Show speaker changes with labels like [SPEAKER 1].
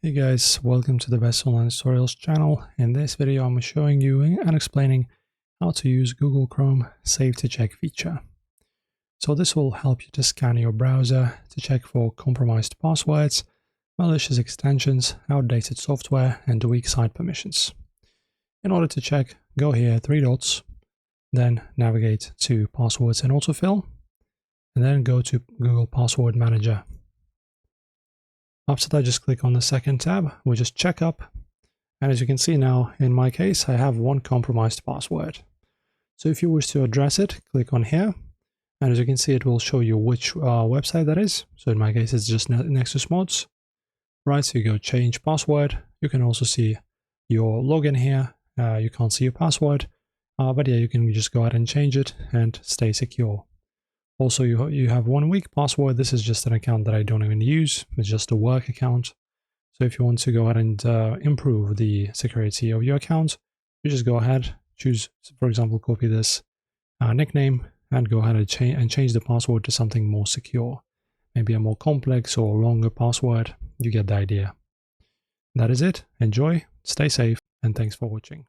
[SPEAKER 1] Hey guys, welcome to the Best Online Tutorials channel. In this video I'm showing you and explaining how to use Google Chrome Save to Check feature. So this will help you to scan your browser to check for compromised passwords, malicious extensions, outdated software, and weak site permissions. In order to check, go here, three dots, then navigate to Passwords and Autofill, and then go to Google Password Manager. After that, just click on the second tab, which is Checkup. And as you can see now, in my case, I have one compromised password. So if you wish to address it, click on here. And as you can see, it will show you which website that is. So in my case, it's just Nexus Mods. Right, so you go change password. You can also see your login here. You can't see your password. But yeah, you can just go ahead and change it and stay secure. Also, you have 1 week password. This is just an account that I don't even use. It's just a work account. So if you want to go ahead and improve the security of your account, you just go ahead, choose, for example, copy this nickname and go ahead and change the password to something more secure. Maybe a more complex or longer password. You get the idea. That is it. Enjoy, stay safe, and thanks for watching.